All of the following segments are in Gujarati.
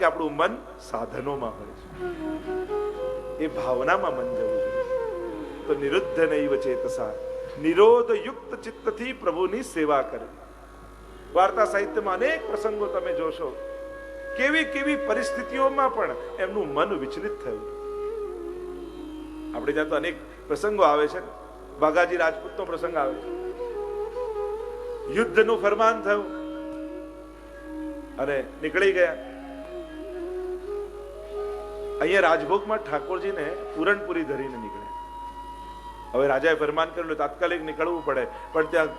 કે આપણું મન સાધનોમાં હોય છે, એ ભાવનામાં મન જવું જોઈએ. તો નિરુદ્ધ નૈવ ચેતસા, નિરોધ યુક્ત ચિત્તથી પ્રભુની સેવા કરે. વાર્તા સાહિત્યમાં અનેક પ્રસંગો તમે જોશો, કેવી કેવી પરિસ્થિતિઓમાં પણ એમનું મન વિચલિત થયું. આપણે ત્યાં તો અનેક પ્રસંગો આવે છે. બાઘાજી રાજપૂતનો પ્રસંગ આવે છે. યુદ્ધનું ફરમાન થયું અને નીકળી ગયા. અહીંયા રાજભોગમાં ઠાકોરજીને પૂરણપુરી ધરીને નીકળ્યા. હવે રાજાએ ફરમાન કરેલું તાત્કાલિક નીકળવું પડે, પણ ત્યાં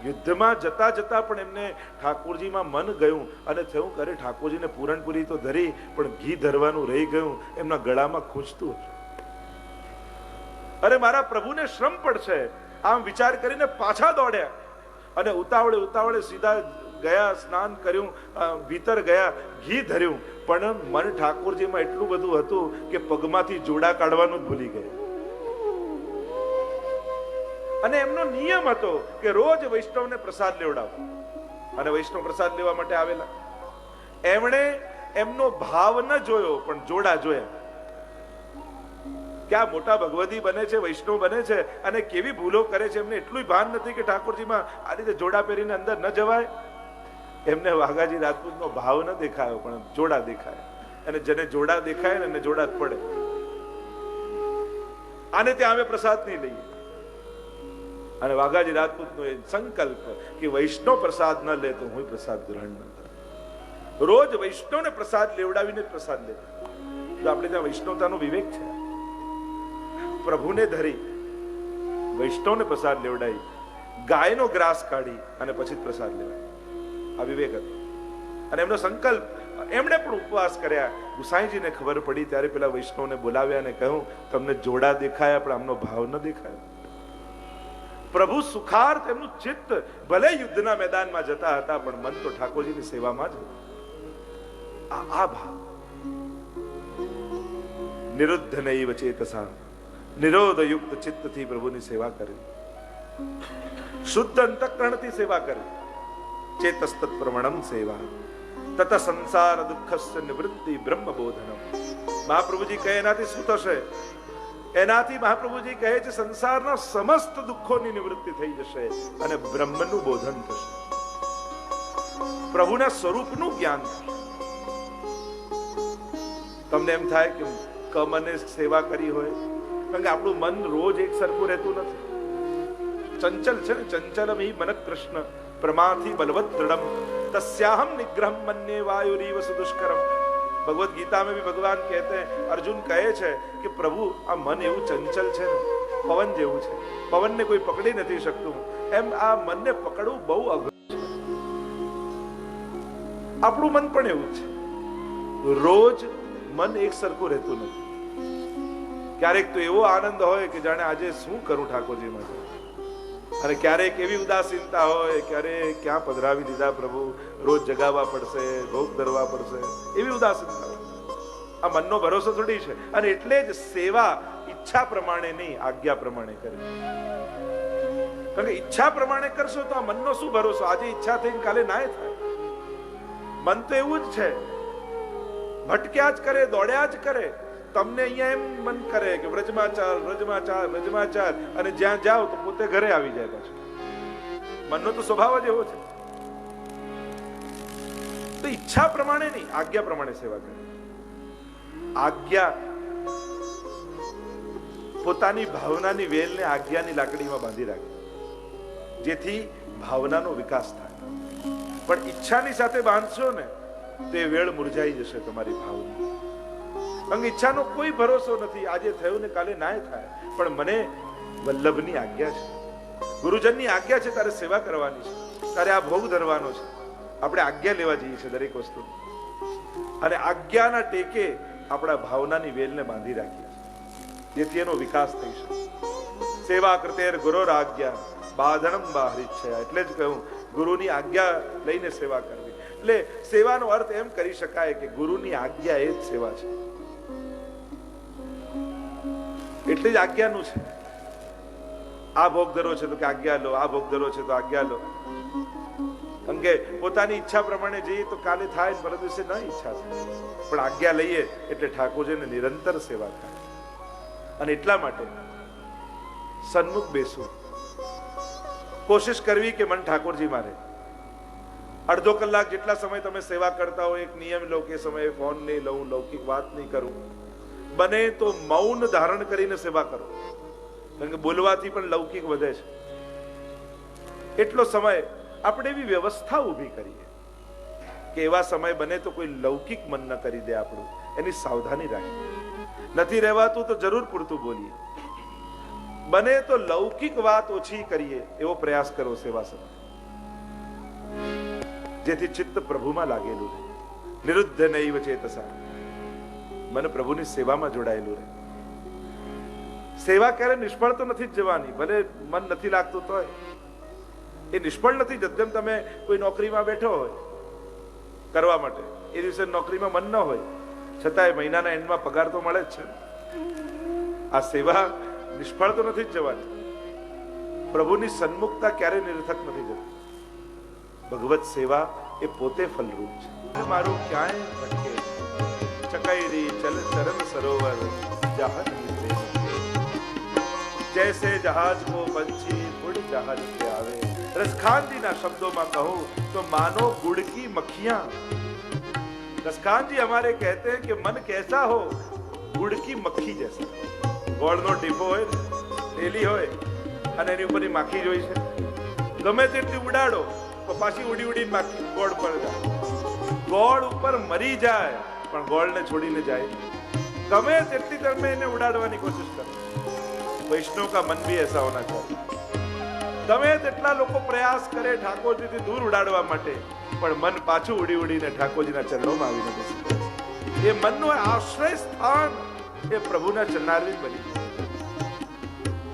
યુદ્ધમાં જતા જતા પણ એમને ઠાકોરજીમાં મન ગયું અને થયું કરે ઠાકોરજીને પૂરણપુરી તો ધરી, પણ ઘી ધરવાનું રહી ગયું, એમના ગળામાં ખૂંચતું હતું. અરે મારા પ્રભુને શ્રમ પડશે, આમ વિચાર કરીને પાછા દોડ્યા અને ઉતાવળે ઉતાવળે સીધા ગયા, સ્નાન કર્યું, ભીતર ગયા, ઘી ધર્યું, પણ મન ઠાકોરજીમાં એટલું બધું હતું કે પગમાંથી જોડા કાઢવાનું જ ભૂલી ગયા. અને એમનો નિયમ હતો કે રોજ વૈષ્ણવને પ્રસાદ લેવડાવો, અને વૈષ્ણવ પ્રસાદ લેવા માટે આવેલા. એમણે એમનો ભાવ ન જોયો, પણ જોડા જોયા. ક્યાં મોટા ભગવદી બને છે, વૈષ્ણવ બને છે, અને કેવી ભૂલો કરે છે. એમને એટલું ભાન નથી કે ઠાકોરજીમાં આ રીતે જોડા પહેરીને અંદર ન જવાય. એમને વાઘાજી રાજપૂતનો ભાવ ન દેખાયો, પણ જોડા દેખાય. અને જેને જોડા દેખાય ને એને જોડા જ પડે. આને ત્યાં અમે પ્રસાદ નહીં લઈએ. અને વાઘાજી રાજપૂતનો એ સંકલ્પ કે વૈષ્ણવ પ્રસાદ ન લે તો હું પ્રસાદ ગ્રહણ ન કરું. રોજ વૈષ્ણવને પ્રસાદ લેવડાવીને પ્રસાદ લે. તો આપણે ત્યાં વૈષ્ણવતાનો વિવેક છે. પ્રભુને ધરી વૈષ્ણવને પ્રસાદ લેવડાવી, ગાયનો ગ્રાસ કાઢી અને પછી પ્રસાદ લેવાય. આ વિવેક હતો. અને એમનો સંકલ્પ, એમણે પણ ઉપવાસ કર્યા. ગુસાઈજીને ખબર પડી ત્યારે પેલા વૈષ્ણવને બોલાવ્યા અને કહ્યું, તમને જોડા દેખાયા પણ આમનો ભાવ ન દેખાયો. પ્રભુ સુખાર્થ એમનું ચિત્ત ભલે યુદ્ધના મેદાનમાં જતા હતા, પણ મન તો ઠાકોરજીની સેવામાં જ હતું. આ ભાવ નિરુદ્ધ નૈવ ચેતસા, નિરોધ યુક્ત ચિત્તથી પ્રભુની સેવા કરી, શુદ્ધ અંતઃકરણથી સેવા કરી. ચેતસ તત્પ્રવણમ સેવા તત સંસાર દુઃખસ્ય નિવૃત્તિ બ્રહ્મ બોધનમ. મહાપ્રભુજી કહે એનાથી શું થશે? એનાથી મહાપ્રભુજી કહે છે સંસારના સમસ્ત દુઃખોની નિવૃત્તિ થઈ જશે અને બ્રહ્મનું બોધન થશે, પ્રભુના સ્વરૂપનું જ્ઞાન થશે. તમને એમ થાય કે કમને સેવા કરી હોય, કારણ કે આપણું મન રોજ એક સરખું રહેતું નથી. ચંચલ છે ને, ચંચલમ હિ મન કૃષ્ણ પ્રમાથી બલવત દૃઢમ તસ્યાહમ નિગ્રહમ મન્યે વાયુરીવ સુદુષ્કરમ. ભગવદ ગીતા में भी भगवान कहते हैं, अर्जुन કહે છે કે પ્રભુ આ મન એવું ચંચલ છે ને, પવન જેવું છે, પવનને કોઈ પકડી નથી શકતું. એમ આ મનને પકડવું બહુ અઘરું છે. આપણું મન પણ એવું છે, રોજ મન એક સરખું રહેતું નથી. ક્યારેક તો એવો આનંદ હોય કે જાણે આજે શું કરું ઠાકોરજી માટે, અને ક્યારેક એવી ઉદાસીનતા હોય કે અરે ક્યાં પધરાવી દીધા પ્રભુ, રોજ જગાવવા પડશે, ભોગ ધરવા પડશે, એવી ઉદાસીનતા. આ મનનો ભરોસો થોડી છે. અને એટલે જ સેવા ઈચ્છા પ્રમાણે નહીં, આજ્ઞા પ્રમાણે કરવી. કારણ કે ઈચ્છા પ્રમાણે કરશો તો આ મનનો શું ભરોસો? આજે ઈચ્છા થઈને કાલે નાય થાય. મન તો એવું જ છે, ભટક્યા જ કરે, દોડ્યા જ કરે. તમને અહીંયા એમ મન કરે કે વ્રજમાં ચાલ, વ્રજમાં ચાલ, વ્રજમાં ચાલ, અને જ્યાં જાઓ તો પોતે ઘરે આવી જાય પાછું. મનનો તો સ્વભાવ જ એવો છે. તો ઈચ્છા પ્રમાણે નહીં, આજ્ઞા પ્રમાણે સેવા કરે. આજ્ઞા પોતાની ભાવનાની વેલને આજ્ઞાની લાકડીમાં બાંધી રાખે, જેથી ભાવનાનો વિકાસ થાય. પણ ઈચ્છાની સાથે બાંધશો ને તો એ વેળ મુરઝાઈ જશે તમારી ભાવના. કારણ કે ઈચ્છાનો કોઈ ભરોસો નથી, આજે થયું ને કાલે નાય થાય. પણ મને વલ્લભની આજ્ઞા છે, ગુરુજનની આજ્ઞા છે, તારે સેવા કરવાની છે, તારે આ ભોગ ધરવાનો છે. આપણે આજ્ઞા લેવા જઈએ છીએ દરેક વસ્તુ, અને આજ્ઞાના ટેકે આપણા ભાવનાની વેલને બાંધી રાખીએ છીએ, જેથી એનો વિકાસ થઈ શકે. સેવા કૃતેર ગુરોર આજ્ઞા બાધનમ બાહરિચ્છયા. એટલે જ કહ્યું ગુરુની આજ્ઞા લઈને સેવા કરવી. એટલે સેવાનો અર્થ એમ કરી શકાય કે ગુરુની આજ્ઞા એ જ સેવા છે. એટલે જ આજ્ઞાનું છે. આ ભોગ ધરો છે તો કે આજ્ઞા લો, આ ભોગ ધરો છે તો આજ્ઞા લો. કારણ કે પોતાની ઈચ્છા પ્રમાણે જઈએ તો કાલે થાય, પરમ દિવસે ન ઈચ્છા થાય, પણ આજ્ઞા લઈએ એટલે ઠાકોરજીને નિરંતર સેવા થાય. અને એટલા માટે સન્મુખ બેસવું, કોશિશ કરવી કે મન ઠાકોરજીમાં રહે. અડધો કલાક જેટલા સમય તમે સેવા કરતા હો, એક નિયમ લો કે સમયે ફોન નહીં લઉં, લૌકિક વાત નહીં કરું, બને તો મૌન ધારણ કરીને સેવા કરો, કારણ કે બોલવાથી પણ લૌકિક વધે છે. એટલો સમય આપણે એવી વ્યવસ્થા ઊભી કરીએ કે એવા સમય બને તો કોઈ લૌકિક મન ન કરી દે આપણું, એની સાવધાની રાખીએ. નથી રહેવાતું તો જરૂર પૂરતું બોલીએ, બને તો લૌકિક વાત ઓછી કરીએ એવો પ્રયાસ કરો સેવા સમય, જેથી ચિત્ત પ્રભુમાં લાગેલું રહે. નિરુદ્ધ નૈવ ચેતસા, મન પ્રભુની સેવામાં જોડાયેલું રહે. સેવા ક્યારે નિષ્ફળ તો નથી જ જવાની, ભલે મન નથી લાગતું તોય એ નિષ્ફળ નથી. જેમ તમે કોઈ નોકરીમાં બેઠો હોય કરવા માટે, એ દિવસે નોકરીમાં મન ન હોય છતાંય મહિનાના એન્ડમાં પગાર તો મળે જ છે. આ સેવા નિષ્ફળ તો નથી જ જવાની. પ્રભુની સન્મુખતા ક્યારે નિરર્થક નથી જતી. ભગવત સેવા એ પોતે ફલરૂપ છે. મારું ક્યાંય ભટકે ચકૈરી ચલ ચરણ સરોવર જહાજ જૈસે જહાજ કો પંછી ઉડ જહાજ पे आवे. रसखान जी ना शब्दों में कहूं तो मानो गुड़ की मक्खियां. रसखान जी हमारे कहते हैं कि मन कैसा हो, गुड़ की मक्खी जैसा. ગોળનો ટીપો હોય ને, થેલી હોય અને એની ઉપરની માખી જોઈ છે, ગમે તેટલી ઉડાડો તો પાછી ઉડી ઉડીને માખી ગોળ પર જાય. ગોળ ઉપર મરી જાય પણ ગોળને છોડીને જાય. ગમે તેટલી તમે એને ઉડાડવાની કોશિશ કરો. વૈષ્ણવ કા મન ભી ऐसा होना चाहिए. ગમે તેટલા લોકો પ્રયાસ કરે ઠાકોરજીથી દૂર ઉડાડવા માટે, પણ મન પાછું ઉડી ઉડીને ઠાકોરજીના ચરણોમાં આવીને બેસે. એ મનનો આશ્રય સ્થાન એ પ્રભુના ચરણારવિંદ બની.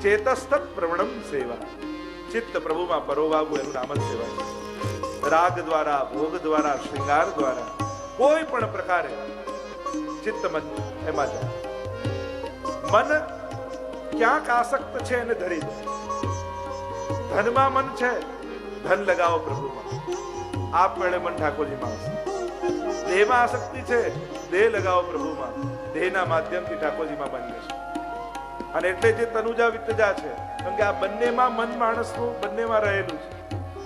ચેતસ્તત પ્રવણમ સેવા. ચિત્ત પ્રભુમાં પરોવાવું એનું નામ જ સેવા છે. રાગ દ્વારા, ભોગ દ્વારા, શ્રૃંગાર દ્વારા, કોઈ પણ પ્રકારે ચિત્ત મન એમાં જાય. મન ક્યાંક આસક્ત છે એને ધરી દે. ધનમાં મન છે, ધન લગાવો પ્રભુમાં, આપમેળે મન ઠાકોરજીમાં આવશે. દેહમાં આસક્તિ છે, દેહ લગાવો પ્રભુમાં, દેહના માધ્યમથી ઠાકોરજીમાં મન જશે. અને એટલે જે તનુજા વિતજા છે, કેમ કે આ બંનેમાં મન માણસનું બંનેમાં રહેલું છે.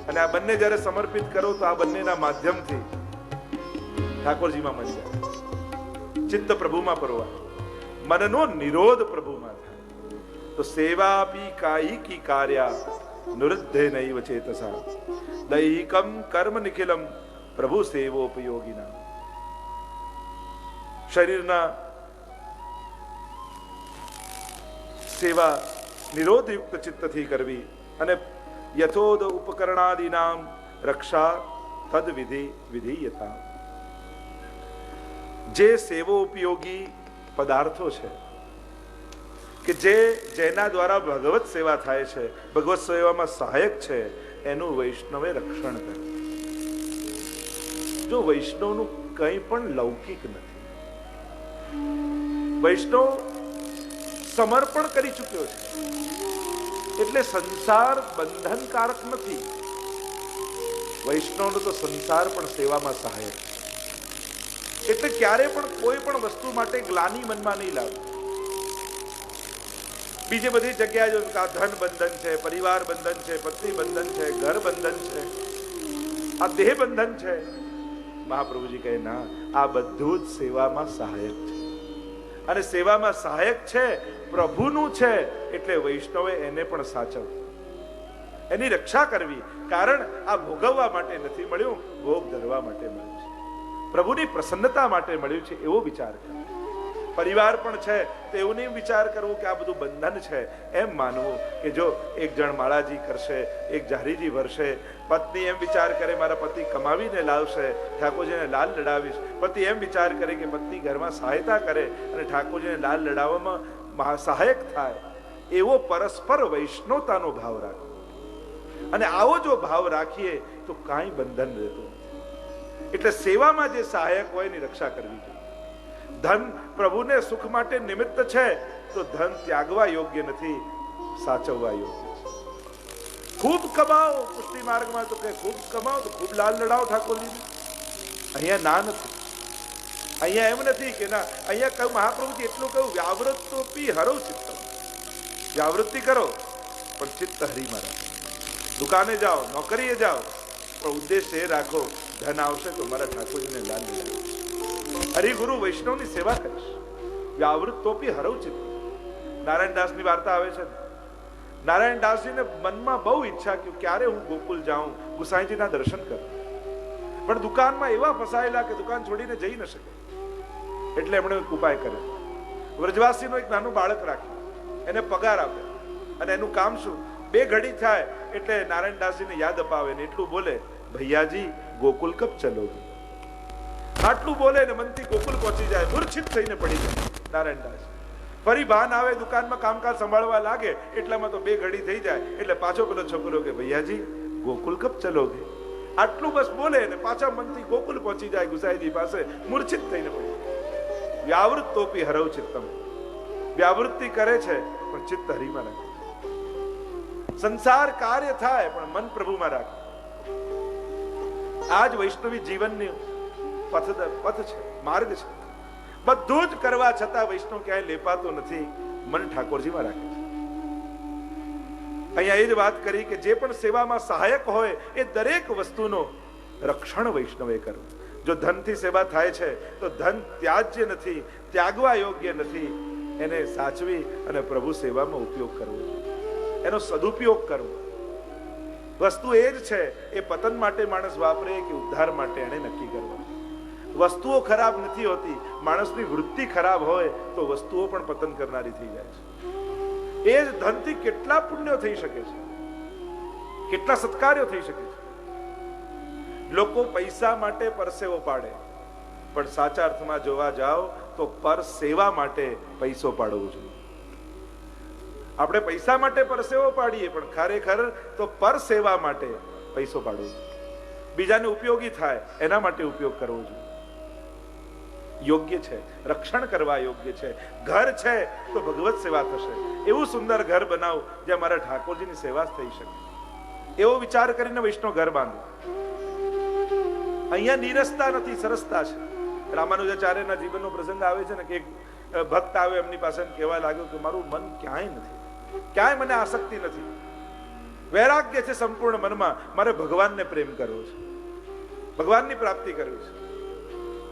અને આ બંને જ્યારે સમર્પિત કરો તો આ બંનેના માધ્યમથી ઠાકોરજીમાં મન જાય. ચિત્ત પ્રભુમાં પરવા, મનનો નિરોધ પ્રભુમાં થાય તો સેવા પી કાઈ કી કાર્યા નિરુદ્ધે નૈવ ચેતસા. દૈહિકમ કર્મ નિખિલમ પ્રભુ સેવોપયોગિના. શરીરના સેવા નિરોધયુક્ત ચિત્તથી કરવી અને યથોદ ઉપકરણાદિનામ રક્ષા તદ વિધિ વિધીયતા. જે સેવો ઉપયોગી પદાર્થો છે કે જેના દ્વારા ભગવત સેવા થાય છે, ભગવત સેવામાં સહાયક છે, એનું વૈષ્ણવે રક્ષણ કરે. જો વૈષ્ણવનું કંઈ પણ લૌકિક નથી. વૈષ્ણવ સમર્પણ કરી ચૂક્યો છે એટલે સંસાર બંધનકારક નથી. વૈષ્ણવનો તો સંસાર પણ સેવામાં સહાયક છે. એટલે ક્યારે પણ કોઈ પણ વસ્તુ માટે ગ્લાની મનમાં નહીં લાવવી. બીજી બધી જગ્યાએ જો ધન બંધન છે, પરિવાર બંધન છે, પત્ની બંધન છે, ઘર બંધન છે, આ દેહ બંધન છે. મહાપ્રભુજી કહે ના, આ બધું જ સેવામાં સહાયક છે. અને સેવામાં સહાયક છે, પ્રભુનું છે, એટલે વૈષ્ણવે એને પણ સાચવવું, એની રક્ષા કરવી. કારણ આ ભોગવવા માટે નથી મળ્યું, ભોગ ધરવા માટે મળ્યું છે, પ્રભુની પ્રસન્નતા માટે મળ્યું છે, એવો વિચાર કરો. પરિવાર પણ છે તો એવું નહીં વિચાર કરવું કે આ બધું બંધન છે. એમ માનવું કે જો એક જણ માળાજી કરશે, એક જારીજી ભરશે, પત્ની એમ વિચાર કરે મારા પતિ કમાવીને લાવશે, ઠાકોરજીને લાલ લડાવીશ. પતિ એમ વિચાર કરે કે પત્ની ઘરમાં સહાયતા કરે અને ઠાકોરજીને લાલ લડાવવામાં સહાયક થાય. એવો પરસ્પર વૈષ્ણવતાનો ભાવ રાખો. અને આવો જો ભાવ રાખીએ તો કાંઈ બંધન રહેતું નથી. એટલે સેવામાં જે સહાયક હોય એની રક્ષા કરવી જોઈએ. ધન પ્રભુને સુખ માટે નિમિત્ત છે તો ધન ત્યાગવા યોગ્ય નથી, સાચવવા યોગ્ય છે. ખૂબ કમાઓ, પુષ્ટિ માર્ગમાં તો કે ખૂબ કમાઓ તો ખૂબ લાલ લડાવો ઠાકોરજી. અહીંયા ના નથી. અહીંયા એમ નથી કે ના, અહીંયા કહ્યું મહાપ્રભુજી એટલું કહ્યું, વ્યાવૃત્તોપી હરવ ચિત્તમ. વ્યાવૃત્તિ કરો પણ ચિત્ત હરિમાં રાખો. દુકાને જાઓ, નોકરીએ જાઓ, પણ ઉદ્દેશ એ રાખો, ધન આવશે તો મારા ઠાકોરજીને લાલ લડાવો, હરિગુરુ વૈષ્ણવની સેવા કરીશ. વ્યાવૃત્તોપી હરવ ચિત્ત. નારાયણદાસની વાર્તા આવે છે. નારાયણદાસજીને મનમાં બહુ ઈચ્છા કે ક્યારે હું ગોકુલ જાઉં, ગુસાઈજીના દર્શન કરું, પણ દુકાનમાં એવા ફસાયેલા કે દુકાન છોડીને જઈ ન શકે. એટલે એમણે એક ઉપાય કર્યો. વ્રજવાસીનો એક નાનું બાળક રાખ્યું, એને પગાર આપ્યો, અને એનું કામ શું, 2 ઘડી થાય એટલે નારાયણદાસજીને યાદ અપાવે ને એટલું બોલે, ભૈયાજી ગોકુલ કબ ચલોગે. આટલું બોલે ને મનથી ગોકુલ પહોંચી જાય, મૂર્છિત થઈને પડી જાય નારાયણદાસ. ફરી ભાન આવે, દુકાનમાં કામકાજ સંભાળવા લાગે, એટલામાં તો 2 ઘડી થઈ જાય. એટલે પાછો પેલો છોકરો કે ભૈયાજી ગોકુલ કબ ચલોગે. આટલું બસ બોલે ને પાછા મનથી ગોકુલ પહોંચી જાય ગુસાઈજી પાસે, મૂર્છિત થઈને પડી જાય. વ્યાવૃત્તોપી હરવ ચિત્તમ. વ્યાવૃત્તિ કરે છે પણ ચિત્ત હરિમાં રાખે. સંસાર કાર્ય થાય પણ મન પ્રભુમાં રાખે. આ જ વૈષ્ણવી જીવનની પથ છે, માર્ગ છે. બધું જ કરવા છતાં વૈષ્ણવ ક્યાંય લેપાતો નથી, મન ઠાકોરજીમાં રાખે છે. અહીંયા એ જ વાત કરી કે જે પણ સેવામાં સહાયક હોય એ દરેક વસ્તુનો રક્ષણ વૈષ્ણવે કરવું. જો ધનથી સેવા થાય છે તો ધન ત્યાજ્ય નથી, ત્યાગવા યોગ્ય નથી. એને સાચવી અને પ્રભુ સેવામાં ઉપયોગ કરવો, એનો સદુપયોગ કરવો. વસ્તુ એ જ છે, એ પતન માટે માણસ વાપરે કે ઉદ્ધાર માટે, એને નક્કી કરવા. વસ્તુઓ ખરાબ નથી હોતી, માણસની વૃત્તિ ખરાબ હોય તો વસ્તુઓ પણ પતન કરનારી થઈ જાય છે. એ જ ધનથી કેટલા પુણ્યો થઈ શકે છે, કેટલા સત્કાર્યો થઈ શકે છે. લોકો પૈસા માટે પરસેવો પાડે, પણ સાચા અર્થમાં જોવા જાઓ તો પર સેવા માટે પૈસો પાડવો જોઈએ. આપણે પૈસા માટે પરસેવો પાડીએ, પણ ખરેખર તો પર સેવા માટે પૈસો પાડવો જોઈએ. બીજાને ઉપયોગી થાય એના માટે ઉપયોગ કરવો જોઈએ. યોગ્ય છે, રક્ષણ કરવા યોગ્ય છે. ઘર છે તો ભગવત સેવા થશે. એવું સુંદર ઘર બનાવો જ્યાં મારા ઠાકોરજીની સેવા થઈ શકે, એવો વિચાર કરીને વૈષ્ણવ ઘર બાંધે. અહીંયા નીરસતા નથી, સરસતા છે. રામાનુજાચાર્યના જીવનનો પ્રસંગ આવે છે ને કે એક ભક્ત આવે એમની પાસે કહેવા લાગ્યો કે મારું મન ક્યાંય નથી, ક્યાંય મને આસક્તિ નથી, વૈરાગ્ય છે સંપૂર્ણ મનમાં, મારે ભગવાનને પ્રેમ કરવો છે, ભગવાનની પ્રાપ્તિ કરવી છે.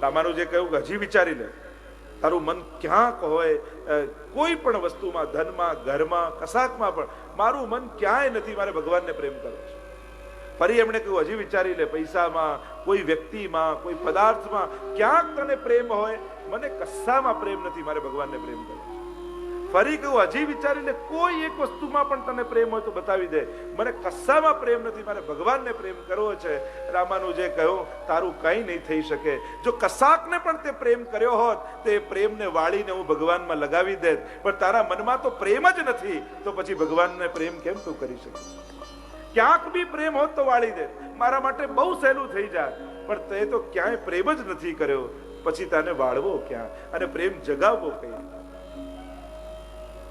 રામાનુજે કહ્યું કે હજી વિચારી લે, તારું મન ક્યાંક હોય, કોઈ પણ વસ્તુમાં, ધનમાં, ઘરમાં, કશાકમાં પણ મારું મન ક્યાંય નથી, મારે ભગવાનને પ્રેમ કરવો છે. ફરી એમણે કહ્યું હજી વિચારી લે, પૈસામાં, કોઈ વ્યક્તિમાં, કોઈ પદાર્થમાં ક્યાંક તને પ્રેમ હોય, મને કશામાં પ્રેમ નથી, મારે ભગવાનને પ્રેમ કરવો છે. ફરી કહ્યું હજી વિચારી લે, કોઈ એક વસ્તુમાં પણ તને પ્રેમ હોય તો બતાવી દે, મને કશામાં પ્રેમ નથી, મારે ભગવાનને પ્રેમ કરવો છે. રામાનુજે કહ્યું તારું કંઈ નહીં થઈ શકે. જો કશાકને પણ તે પ્રેમ કર્યો હોત તે પ્રેમને વાળીને હું ભગવાનમાં લગાવી દેત, પણ તારા મનમાં તો પ્રેમ જ નથી, તો પછી ભગવાનને પ્રેમ કેમ તું કરી શકે? ક્યાંક બી પ્રેમ હોત તો વાળી દે, મારા માટે બહુ સહેલું થઈ જાય, પણ તે તો ક્યાંય પ્રેમ જ નથી કર્યો, પછી તને વાળવો ક્યાં અને પ્રેમ જગાવવો કઈ?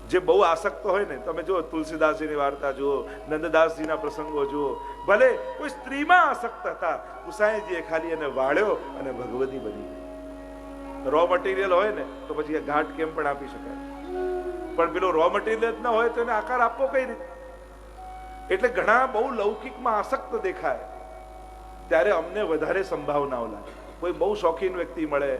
જે બહુ આસક્ત હોય ને, તમે જુઓ તુલસીદાસજીની વાર્તા જુઓ, નંદદાસજીના પ્રસંગો જુઓ, ભલે કોઈ સ્ત્રીમાં આસક્ત હતા, ગુસાઈજીએ ખાલી એને વાળ્યો અને ભગવતી બની. રો મટીરિયલ હોય ને તો પછી એ ઘાટ કેમ પણ આપી શકાય, પણ પેલો રો મટીરિયલ ન હોય તો એને આકાર આપવો કઈ રીતે? એટલે ઘણા બહુ લૌકિકમાં આસક્ત દેખાય ત્યારે અમને વધારે સંભાવનાઓ લાગે. કોઈ બહુ શોખીન વ્યક્તિ મળે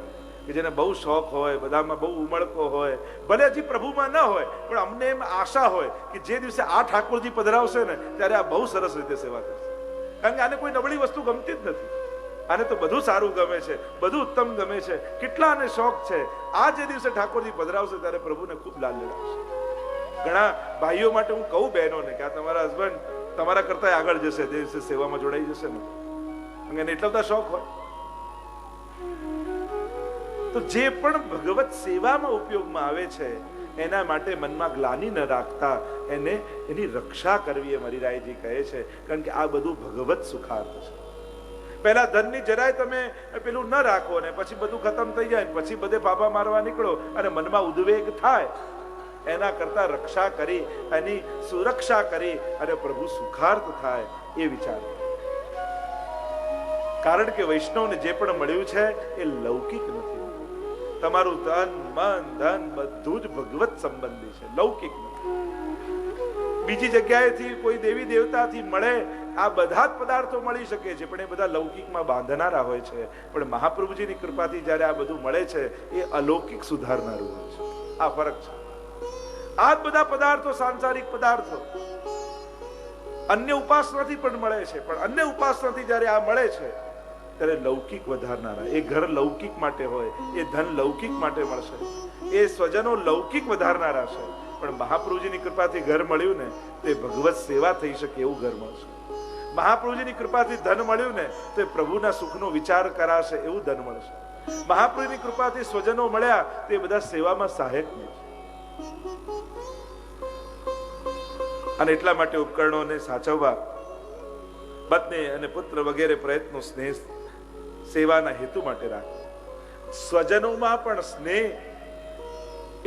કે જેને બહુ શોખ હોય, બધામાં બહુ ઉમળકો હોય, ભલે હજી પ્રભુમાં ન હોય, પણ અમને એમ આશા હોય કે જે દિવસે આ ઠાકોરજી પધરાવશે ને ત્યારે આ બહુ સરસ રીતે સેવા કરશે. કારણ કે આને કોઈ નબળી વસ્તુ ગમતી જ નથી, આને તો બધું સારું ગમે છે, બધું ઉત્તમ ગમે છે, કેટલાને શોખ છે. આ જે દિવસે ઠાકોરજી પધરાવશે ત્યારે પ્રભુને ખૂબ લાલ લડાવશે. ઘણા ભાઈઓ માટે હું કહું બહેનોને કે આ તમારા હસબન્ડ તમારા કરતા આગળ જશે, તે દિવસે સેવામાં જોડાઈ જશે ને, એને એટલા બધા શોખ હોય. તો જે પણ ભગવત સેવામાં ઉપયોગમાં આવે છે એના માટે મનમાં ગ્લાનિ ન રાખતા એને એની રક્ષા કરવી, એ મરીરાયજી કહે છે. કારણ કે આ બધું ભગવત સુખાર્થ છે. પહેલા ધનની જરાય તમે પેલું ન રાખો ને પછી બધું ખતમ થઈ જાય, પછી બધે ફાફા મારવા નીકળો અને મનમાં ઉદ્વેગ થાય, એના કરતા રક્ષા કરી, એની સુરક્ષા કરી અને પ્રભુ સુખાર્થ થાય એ વિચાર. કારણ કે વૈષ્ણવને જે પણ મળ્યું છે એ લૌકિક નથી. તમારું તન મન ધન બધું જ ભગવત સંબંધી છે, લૌકિક નથી. બીજી જગ્યાએથી કોઈ દેવી દેવતાથી મળે આ બધા જ પદાર્થો મળી શકે છે, પણ એ બધા લૌકિકમાં બાંધનારા હોય છે. પણ મહાપ્રભુજીની કૃપાથી જ્યારે આ બધું મળે છે એ અલૌકિક સુધારનારું હોય છે. આ ફરક છે. આ બધા પદાર્થો સાંસારિક પદાર્થો અન્ય ઉપાસનાથી પણ મળે છે, પણ અન્ય ઉપાસનાથી જ્યારે આ મળે છે ત્યારે લૌકિક વધારનારા. એ ઘર લૌકિક માટે હોય, એ ધન લૌકિક માટે મળશે, એ સ્વજનો લૌકિક વધારનારા છે. પણ મહાપ્રભુજીની કૃપાથી ઘર મળ્યું ને તે ભગવત સેવા થઈ શકે એવું ઘર મળશે. મહાપ્રભુજીની કૃપાથી ધન મળ્યું ને તો પ્રભુના સુખનો વિચાર કરાશે એવું ધન મળશે. મહાપ્રભુની કૃપાથી સ્વજનો મળ્યા તે બધા સેવામાં સહાયક છે. અને એટલા માટે ઉપકરણોને સાચવવા, પત્ની અને પુત્ર વગેરે પ્રયત્નો સ્નેહ સેવાના હેતુ માટે રાખો. સ્વજનોમાં પણ સ્નેહ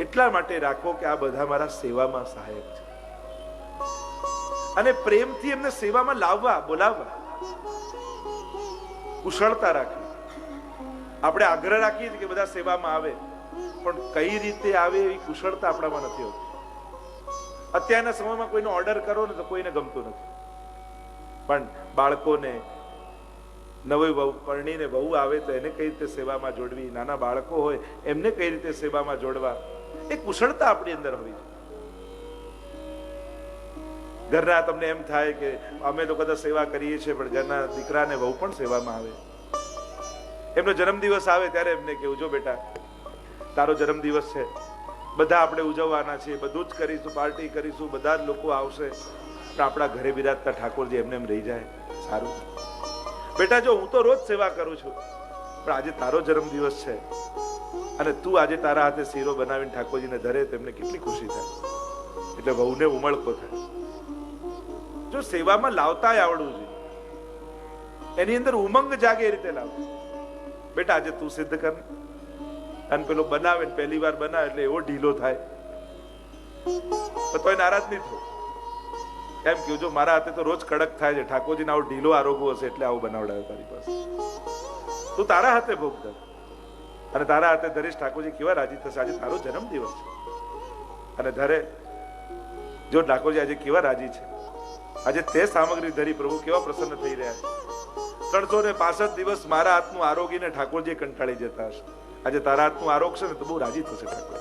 એટલા માટે રાખો કે આ બધા મારા સેવામાં સહાયક છે. અને પ્રેમથી એમને સેવામાં લાવવા, બોલાવવા, કુશળતા રાખી. આપણે આગ્રહ રાખીએ કે બધા સેવામાં આવે, પણ કઈ રીતે આવે એવી કુશળતા આપણામાં નથી હોતી. અત્યારના સમયમાં કોઈનો ઓર્ડર કરો ને તો કોઈને ગમતું નથી. પણ બાળકોને નવી વહુ પરણીને વહુ આવે તો એને કઈ રીતે સેવામાં જોડવી, નાના બાળકો હોય એમને કઈ રીતે સેવામાં જોડવા, એ કુશળતા આપણી અંદર હોવી જોઈએ. ઘરના તમને એમ થાય કે અમે તો કદાચ સેવા કરીએ છીએ, પણ ઘરના દીકરાને વહુ પણ સેવામાં આવે. એમનો જન્મદિવસ આવે ત્યારે એમને કેવું, જો બેટા તારો જન્મદિવસ છે, બધા આપણે ઉજવવાના છીએ, બધું જ કરીશું, પાર્ટી કરીશું, બધા જ લોકો આવશે, પણ આપણા ઘરે બિરાજતા ઠાકોરજી એમને એમ રહી જાય સારું. બેટા જો હું તો રોજ સેવા કરું છું, પણ આજે તારો જન્મદિવસ છે અને તું આજે તારા હાથે શીરો બનાવીને ઠાકોરજીને ધરે તો એમને કેટલી ખુશી થાય. એટલે વહુને ઉમળકો થાય. જો સેવામાં લાવતા આવડવું જોઈએ, એની અંદર ઉમંગ જાગે એ રીતે લાવવું. બેટા આજે તું સિદ્ધ કર. અને પેલો બનાવે ને પહેલી વાર બનાવે એટલે એવો ઢીલો થાય તો નારાજ નહીં થયો. એમ કહ્યું જો મારા હાથે તો રોજ કડક થાય છે, ઠાકોરજીને આવો ઢીલો આરોગવો હશે એટલે આવું બનાવડાવ્યો તારી પાસે. તું તારા હાથે ભોગ ધર અને તારા હાથે ધરીશ, ઠાકોરજી કેવા રાજી થશે. આજે તારો જન્મદિવસ છે અને ધરે જો ઠાકોરજી આજે કેવા રાજી છે. આજે તે સામગ્રી ધરી પ્રભુ કેવા પ્રસન્ન થઈ રહ્યા છે. 365 દિવસ મારા હાથનું આરોગીને ઠાકોરજી કંટાળી જતા હશે. આજે તારા હાથનું આરોગ છે ને તો બહુ રાજી થશે ઠાકોર.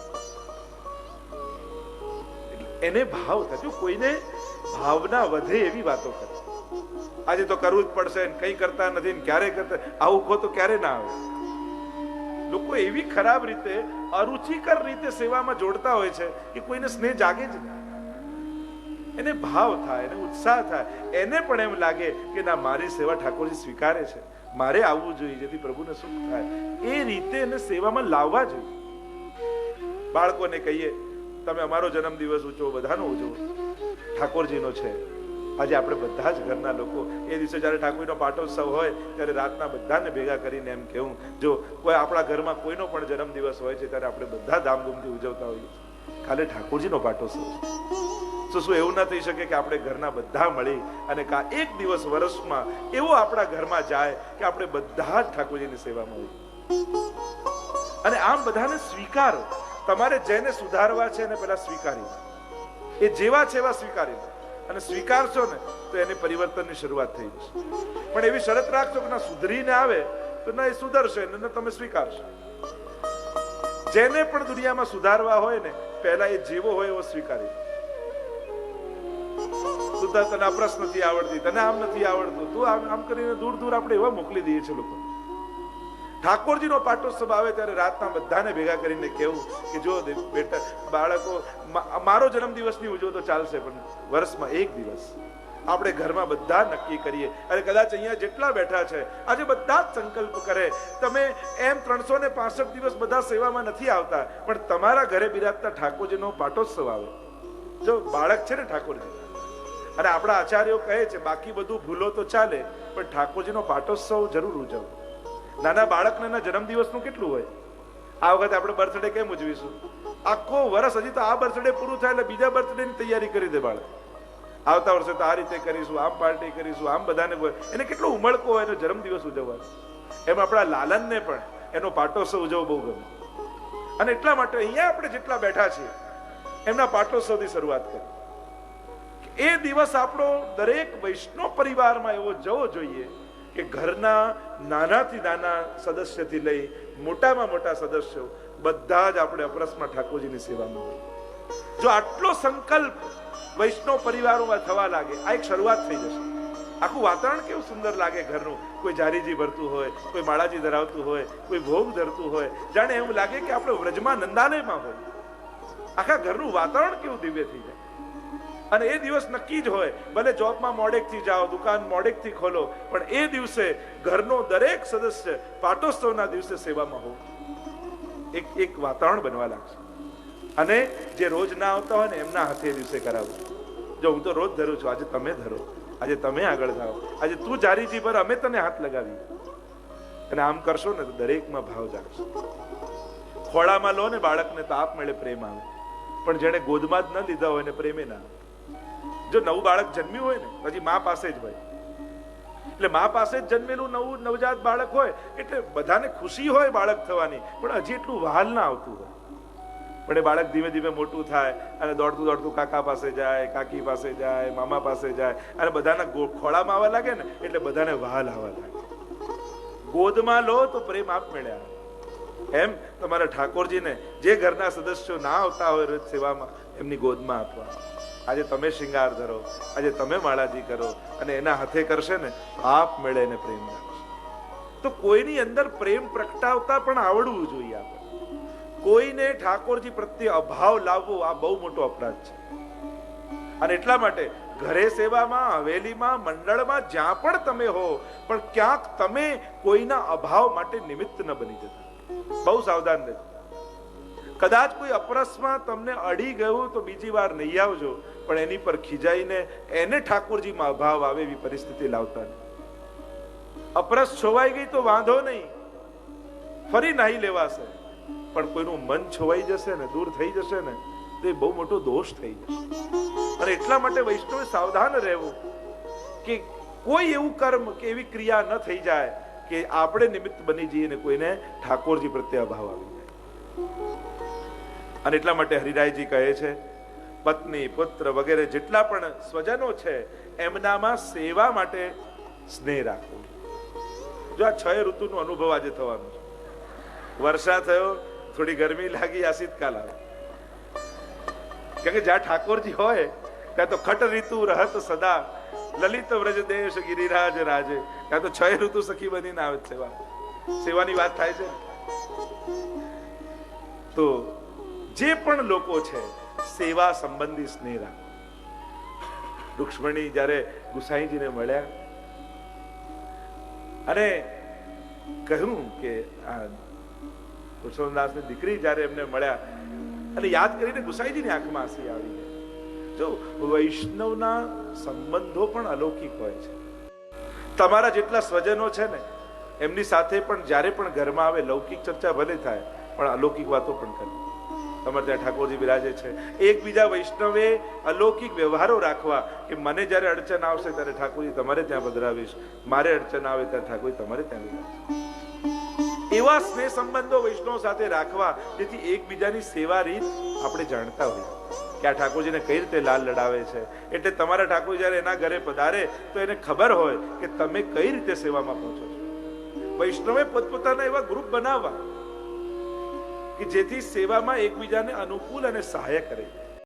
એને ભાવ થાય. કોઈને ભાવના વધે એવી વાતો કરે. આજે તો કરવું જ પડશે, કઈ કરતા નથી, ક્યારે કરતા, આવું કહો તો ક્યારે ના આવે. લોકો એવી ખરાબ રીતે, અરુચિકર રીતે સેવામાં જોડતા હોય છે કે કોઈને સ્નેહ જાગે જ નહીં. એને ભાવ થાય, એને ઉત્સાહ થાય, એને પણ એમ લાગે કે ના મારી સેવા ઠાકોરજી સ્વીકારે છે, મારે આવવું જોઈએ જેથી પ્રભુને સુખ થાય. એ રીતે એને સેવામાં લાવવા જોઈએ. બાળકોને કહીએ તમે અમારો જન્મદિવસ ઉજવો, બધાનો ઉજવો, ઠાકોરજીનો છે. આજે આપણે બધા જ ઘરના લોકો એ દિવસે જયારે ઠાકોરજીનો પાટોત્સવ હોય ત્યારે રાતના બધાને ભેગા કરીને એમ કહેવું, જો કોઈ આપણા ઘરમાં કોઈનો પણ જન્મદિવસ હોય છે ત્યારે આપણે બધા ધામધૂમથી ઉજવતા હોઈએ છીએ, ખાલી ઠાકોરજીનો પાટોત્સવ છે. શું એવું ના થઈ શકે કે આપણે ઘરના બધા મળી અને એક દિવસ વર્ષમાં એવો આપણા ઘરમાં જાય કે આપણે બધા જ ઠાકોરજીની સેવામાં હોઈએ. અને આમ બધાને સ્વીકારો. તમારે જેને સુધારવા છે એને પેલા સ્વીકારી, એ જેવા છે એવા સ્વીકારી અને સ્વીકારશો ને તો એને પરિવર્તનની શરૂઆત થઈ જશે. પણ એવી શરત રાખશો કે ના સુધરીને આવે તો ના એ સુધરશે ને તમે સ્વીકારશો. જેને પણ દુનિયામાં સુધારવા હોય ને પહેલા એ જેવો હોય એવો સ્વીકારી. તું તને આ પ્રશ્ન નથી આવડતી, તને આમ નથી આવડતું, તું આમ કરીને દૂર દૂર આપણે એવા મોકલી દઈએ છીએ લોકો. ઠાકોરજીનો પાટોત્સવ આવે ત્યારે રાતના બધાને ભેગા કરીને કેવું કે જો બેટા બાળકો મારો જન્મદિવસ નહીં ઉજવો તો ચાલશે, પણ વર્ષમાં એક દિવસ આપણે ઘરમાં બધા નક્કી કરીએ. અને કદાચ અહીંયા જેટલા બેઠા છે આજે બધા જ સંકલ્પ કરે. તમે એમ 365 દિવસ બધા સેવામાં નથી આવતા, પણ તમારા ઘરે બિરાજતા ઠાકોરજીનો પાટોત્સવ આવે. જો બાળક છે ને ઠાકોરજી, અને આપણા આચાર્યો કહે છે બાકી બધું ભૂલો તો ચાલે, પણ ઠાકોરજીનો પાટોત્સવ જરૂર ઉજવો. નાના બાળકના જન્મદિવસનું કેટલું હોય. આ વખતે આપણે બર્થડે કેમ ઉજવીશું? આખો વર્ષ, હજી તો આ બર્થડે પૂરું થાય એટલે બીજા બર્થડે ની તૈયારી કરી દે બાળક. આવતા વર્ષે તો આ રીતે કરીશું, આમ પાર્ટી કરીશું, આમ બધાને એને કેટલો ઉમળકો હોય એનો જન્મદિવસ ઉજવવાનો. એમ આપણા લાલનને પણ એનો પાટોત્સવ ઉજવવો બહુ ગમે. અને એટલા માટે અહીંયા આપણે જેટલા બેઠા છીએ એમના પાટોત્સવથી શરૂઆત કરી. એ દિવસ આપણો દરેક વૈષ્ણવ પરિવારમાં એવો જવો જોઈએ કે ઘરના નાનાથી નાના સદસ્યથી લઈ મોટામાં મોટા સદસ્યો બધા જ આપણે અપરસમાં ઠાકોરજીની સેવામાં હોય. જો આટલો સંકલ્પ વૈષ્ણવ પરિવારોમાં થવા લાગે, આ એક શરૂઆત થઈ જશે. આખું વાતાવરણ કેવું સુંદર લાગે ઘરનું. કોઈ જારીજી ભરતું હોય, કોઈ માળાજી ધરાવતું હોય, કોઈ ભોગ ધરતું હોય, જાણે એવું લાગે કે આપણે વ્રજમાં નંદાલયમાં હોય. આખા ઘરનું વાતાવરણ કેવું દિવ્ય થઈ જાય. અને એ દિવસ નક્કી જ હોય, ભલે જોબમાં મોડેકથી જાઓ, દુકાન મોડેકથી ખોલો, પણ એ દિવસે ઘરનો દરેક સદસ્ય પાટોત્સવના દિવસે સેવામાં હોવું. એક વાતાવરણ બનવા લાગશે. અને જે રોજ ના આવતા હોય ને એમના હાથે એ દિવસે કરાવવું. જો હું તો રોજ ધરું છું, આજે તમે ધરો, આજે તમે આગળ થાઓ, આજે તું જારીજી પર અમે તને હાથ લગાવી. અને આમ કરશો ને તો દરેકમાં ભાવ જાગશે. ખોળામાં લો ને બાળકને તો આપમેળે પ્રેમ આવે, પણ જેને ગોદમાં જ ન લીધા હોય ને પ્રેમે ના આવે. જો નવું બાળક જન્મ્યું હોય ને પછી મા પાસે જ હોય, એટલે મા પાસે જ જન્મેલું નવું નવજાત બાળક હોય એટલે બધાને ખુશી હોય બાળક થવાની, પણ હજી એટલું વહાલ ના આવતું હોય. પણ એ બાળક ધીમે ધીમે મોટું થાય અને દોડતું દોડતું કાકા પાસે જાય, કાકી પાસે જાય, મામા પાસે જાય અને બધાના ખોળામાં આવવા લાગે ને એટલે બધાને વહાલ આવવા લાગે. ગોદમાં લો તો પ્રેમ આપમેળે આવે. એમ તમારા ઠાકોરજીને જે ઘરના સદસ્યો ના આવતા હોય રોજ સેવામાં એમની ગોદમાં આપવા. આજે તમે શિંગાર ધરો, આજે તમે માળાજી કરો અને એના હાથે કરશે ને આપમેળે એને પ્રેમ લાગશે. તો કોઈની અંદર પ્રેમ પ્રગટાવતા પણ આવડવું જોઈએ. આપણે કોઈને ઠાકોરજી પ્રત્યે અભાવ લાવવો આ બહુ મોટો અપરાધ છે. અને એટલા માટે ઘરે સેવામાં, હવેલીમાં, મંડળમાં જ્યાં પણ તમે હો, પણ ક્યાંક તમે કોઈના અભાવ માટે નિમિત્ત ન બની જતા. બહુ સાવધાન રહેજો. કદાચ કોઈ અપરસમાં તમને અડી ગયું તો બીજી વાર નહીં આવજો, પણ એની પર ખીજાઈને એને ઠાકોરજીમાં અભાવ આવે એવી પરિસ્થિતિ લાવતા નહીં. અપરસ છોવાઈ ગઈ તો વાંધો નહીં, ફરી નાહી લેવાશે, પણ કોઈનું મન છોવાઈ જશે ને, દૂર થઈ જશે ને, તો એ બહુ મોટો દોષ થઈ જશે. અને એટલા માટે વૈષ્ણવે સાવધાન રહેવું કે કોઈ એવું કર્મ કે એવી ક્રિયા ન થઈ જાય કે આપણે નિમિત્ત બની જઈએ ને કોઈને ઠાકોરજી પ્રત્યે અભાવ આવી જાય. અને એટલા માટે હરિરાયજી કહે છે પત્ની, પુત્ર વગેરે જેટલા પણ સ્વજનો છે એમનામાં સેવા માટે સ્નેહ રાખવો. જો આ 6 ઋતુનો અનુભવ આજે થવાનો છે. વર્ષા થયો, થોડી ગરમી લાગી, આ શીતકાલ આવે. કારણ કે જ્યાં ઠાકોરજી હોય ત્યાં તો ખટ ઋતુ રહત સદા, લલિત વ્રજ દેશ ગિરિરાજ રાજે. ત્યાં તો 6 ઋતુ સખી બનીને આવે સેવાની વાત થાય છે. તો જે પણ લોકો છે સેવા સંબંધી સ્નેહ રાખો. રૂક્ષ્મણી જયારે ગુસાઈજીને મળ્યા અને કહ્યું કે આ કુશળદાસની દીકરી જયારે એમને મળ્યા અને યાદ કરીને ગુસાઈજીની આંખમાં આંસુ આવી ગયા. જો વૈષ્ણવના સંબંધો પણ અલૌકિક હોય છે. તમારા જેટલા સ્વજનો છે ને એમની સાથે પણ જ્યારે પણ ઘરમાં આવે લૌકિક ચર્ચા ભલે થાય પણ અલૌકિક વાતો પણ કરે. તમારે ત્યાં ઠાકોરજી બિરાજે છે, એકબીજા વૈષ્ણવે અલૌકિક વ્યવહારો રાખવા કે મને જ્યારે અડચણ આવશે ત્યારે ઠાકોરજી તમારે ત્યાં પધરાવીશ, મારે અડચણ આવે ત્યારે ઠાકોરજી તમારે ત્યાં બિરાજશે. એવા સ્નેહ સંબંધો વૈષ્ણવ સાથે રાખવા જેથી એકબીજાની સેવા રીત આપણે જાણતા હોઈએ કે આ ઠાકોરજીને કઈ રીતે લાલ લડાવે છે. એટલે તમારા ઠાકોર જયારે એના ઘરે પધારે તો એને ખબર હોય કે તમે કઈ રીતે સેવામાં પહોંચો છો. વૈષ્ણવે પોતપોતાના એવા ગ્રુપ બનાવવા કે જેથી સેવામાં એકબીજાને અનુકૂળ અને સહાય કરે.